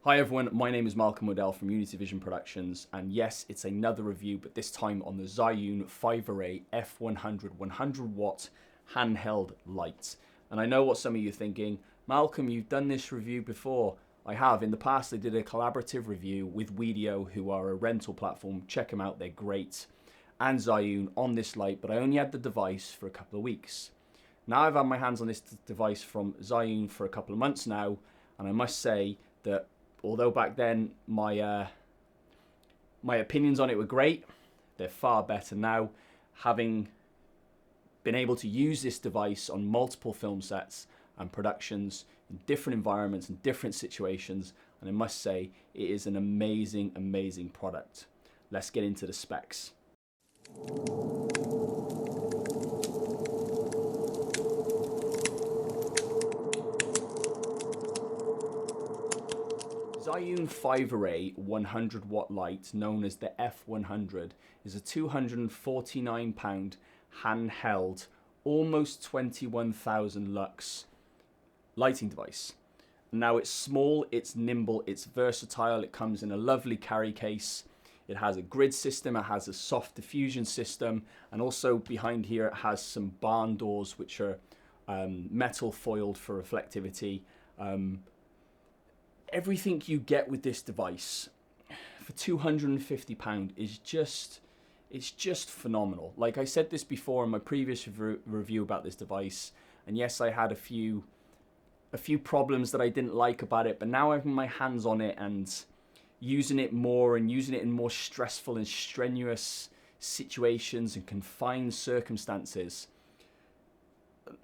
Hi everyone, my name is Malcolm Waddell from Unity Vision Productions, and yes, it's another review, but this time on the Zhiyun Fiveray F100 100 watt handheld light. And I know what some of you are thinking, Malcolm, you've done this review before. I have. In the past, I did a collaborative review with Wedio, who are a rental platform. Check them out, they're great. And Zhiyun on this light, but I only had the device for a couple of weeks. Now I've had my hands on this device from Zhiyun for a couple of months now, and I must say that although back then my opinions on it were great, they're far better now. Having been able to use this device on multiple film sets and productions in different environments and different situations, and I must say it is an amazing, amazing product. Let's get into the specs. Zhiyun Fiveray 100 watt light, known as the F100, is a £249 handheld, almost 21,000 lux lighting device. Now it's small, it's nimble, it's versatile, it comes in a lovely carry case. It has a grid system, it has a soft diffusion system, and also behind here it has some barn doors which are metal foiled for reflectivity. Everything you get with this device for £250 is just phenomenal. Like I said this before in my previous review about this device, and yes, I had a few problems that I didn't like about it, but now I have my hands on it and using it more and using it in more stressful and strenuous situations and confined circumstances.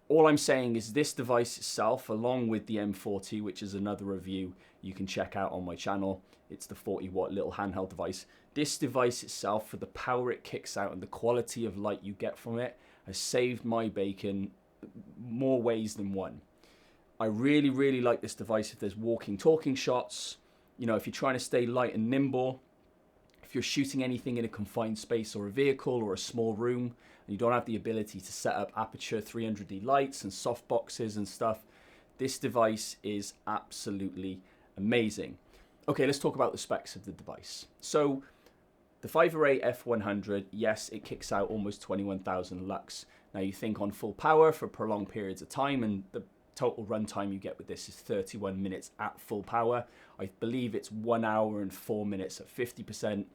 All I'm saying is this device itself, along with the M40, which is another review you can check out on my channel. It's the 40 watt little handheld device. This device itself, for the power it kicks out and the quality of light you get from it, has saved my bacon more ways than one. I really, really like this device if there's walking, talking shots. You know, if you're trying to stay light and nimble, if you're shooting anything in a confined space or a vehicle or a small room, and you don't have the ability to set up aperture 300D lights and soft boxes and stuff, this device is absolutely amazing. Okay, let's talk about the specs of the device. So the Fiveray F100, yes, it kicks out almost 21,000 lux. Now you think on full power for prolonged periods of time, and the total runtime you get with this is 31 minutes at full power. I believe it's 1 hour and 4 minutes at 50%,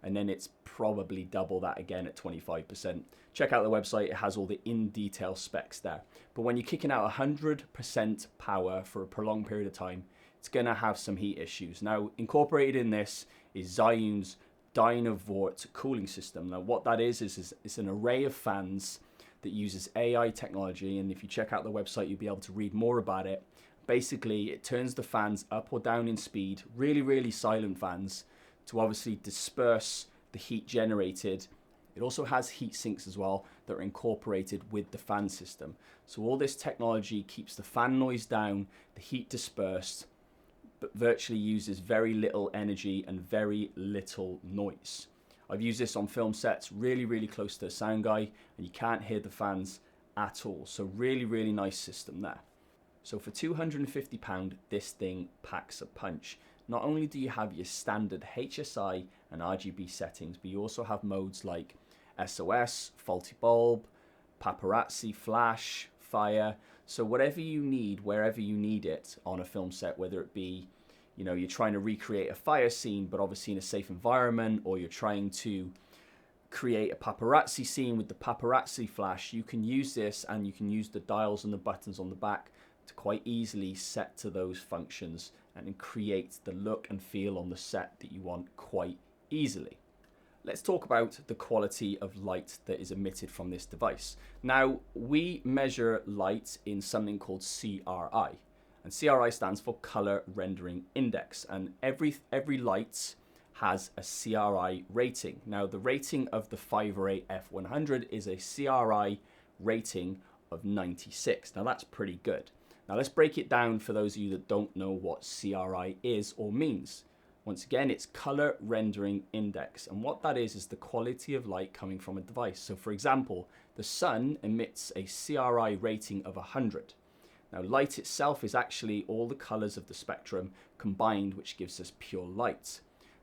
and then it's probably double that again at 25%. Check out the website, it has all the in-detail specs there. But when you're kicking out 100% power for a prolonged period of time, it's gonna have some heat issues. Now, incorporated in this is Zhiyun's Dynavort cooling system. Now, what that is it's an array of fans that uses AI technology, and if you check out the website, you'll be able to read more about it. Basically, it turns the fans up or down in speed, really, really silent fans, to obviously disperse the heat generated. It also has heat sinks as well that are incorporated with the fan system. So all this technology keeps the fan noise down, the heat dispersed, but virtually uses very little energy and very little noise. I've used this on film sets really, really close to the sound guy, and you can't hear the fans at all. So really, really nice system there. So for £250, this thing packs a punch. Not only do you have your standard HSI and RGB settings, but you also have modes like SOS, faulty bulb, paparazzi, flash, fire. So whatever you need, wherever you need it on a film set, whether it be, you know, you're trying to recreate a fire scene, but obviously in a safe environment, or you're trying to create a paparazzi scene with the paparazzi flash, you can use this, and you can use the dials and the buttons on the back to quite easily set to those functions and create the look and feel on the set that you want quite easily. Let's talk about the quality of light that is emitted from this device. Now, we measure light in something called CRI, and CRI stands for Color Rendering Index, and every light has a CRI rating. Now, the rating of the Fiveray F100 is a CRI rating of 96. Now, that's pretty good. Now, let's break it down for those of you that don't know what CRI is or means. Once again, it's Color Rendering Index, and what that is the quality of light coming from a device. So for example, the sun emits a CRI rating of 100. Now, light itself is actually all the colors of the spectrum combined, which gives us pure light.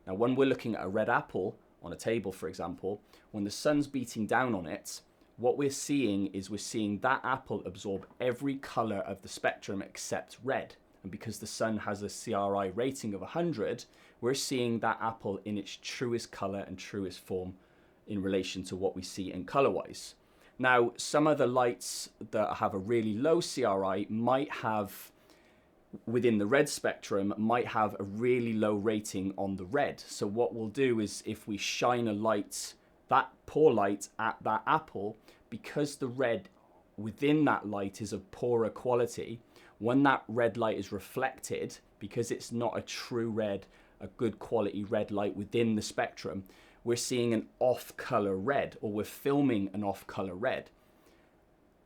Now, when we're looking at a red apple on a table, for example, when the sun's beating down on it, what we're seeing is we're seeing that apple absorb every color of the spectrum except red. And because the sun has a CRI rating of 100, we're seeing that apple in its truest color and truest form in relation to what we see in color-wise. Now, some of the lights that have a really low CRI might have, within the red spectrum, might have a really low rating on the red. So what we'll do is if we shine a light, that poor light at that apple, because the red within that light is of poorer quality, when that red light is reflected, because it's not a true red, a good quality red light within the spectrum, we're seeing an off-color red, or we're filming an off-color red.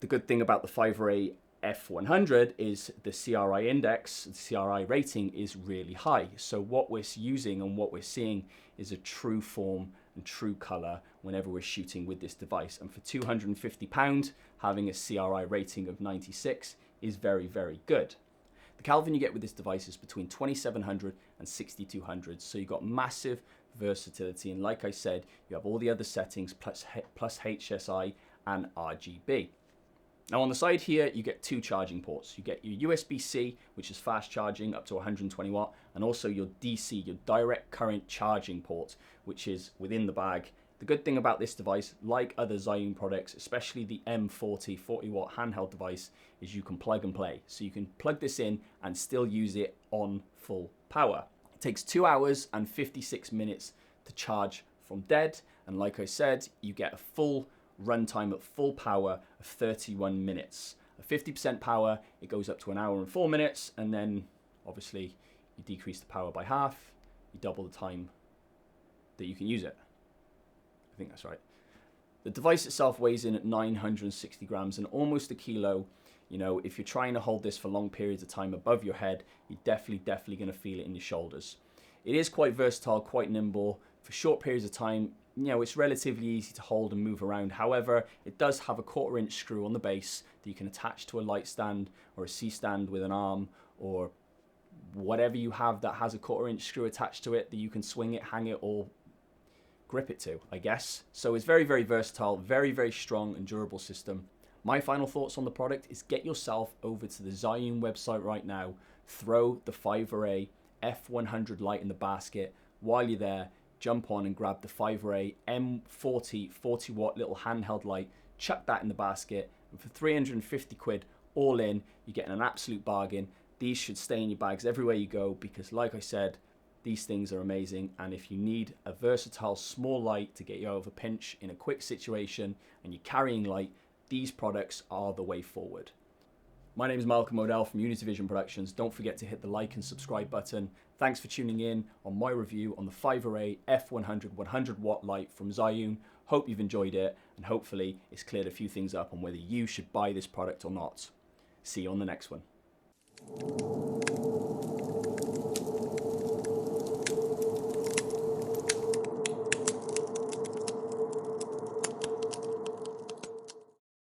The good thing about the Fiveray F100 is the CRI index, the CRI rating is really high. So what we're using and what we're seeing is a true form and true color whenever we're shooting with this device. And for £250, having a CRI rating of 96 is very, very good. The Kelvin you get with this device is between 2700 and 6200, so you've got massive versatility, and like I said, you have all the other settings plus HSI and RGB. Now on the side here, you get two charging ports. You get your USB-C, which is fast charging up to 120 watt, and also your DC, your direct current charging port, which is within the bag. The good thing about this device, like other Zhiyun products, especially the M40 40 watt handheld device, is you can plug and play. So you can plug this in and still use it on full power. It takes 2 hours and 56 minutes to charge from dead. And like I said, you get a full runtime at full power of 31 minutes. At 50% power, it goes up to 1 hour and 4 minutes. And then obviously you decrease the power by half, you double the time that you can use it. I think that's right. The device itself weighs in at 960 grams and almost a kilo. You know, if you're trying to hold this for long periods of time above your head, you're definitely going to feel it in your shoulders. It is quite versatile, quite nimble. For short periods of time, you know, it's relatively easy to hold and move around. However, it does have a 1/4 inch screw on the base that you can attach to a light stand or a C stand with an arm, or whatever you have that has a 1/4 inch screw attached to it that you can swing it, hang it, or grip it to, I guess. So it's very, very versatile, very, very strong and durable system. My final thoughts on the product is get yourself over to the Zhiyun website right now, throw the Fiveray F100 Light in the basket. While you're there, jump on and grab the Fiveray M40 40 watt little handheld light, chuck that in the basket, and for 350 quid all in, you're getting an absolute bargain. These should stay in your bags everywhere you go because, like I said, these things are amazing. And if you need a versatile small light to get you over pinch in a quick situation and you're carrying light, these products are the way forward. My name is Malcolm Odell from Unity Vision Productions. Don't forget to hit the like and subscribe button. Thanks for tuning in on my review on the Fiveray F100 100 watt light from Zhiyun. Hope you've enjoyed it, and hopefully it's cleared a few things up on whether you should buy this product or not. See you on the next one.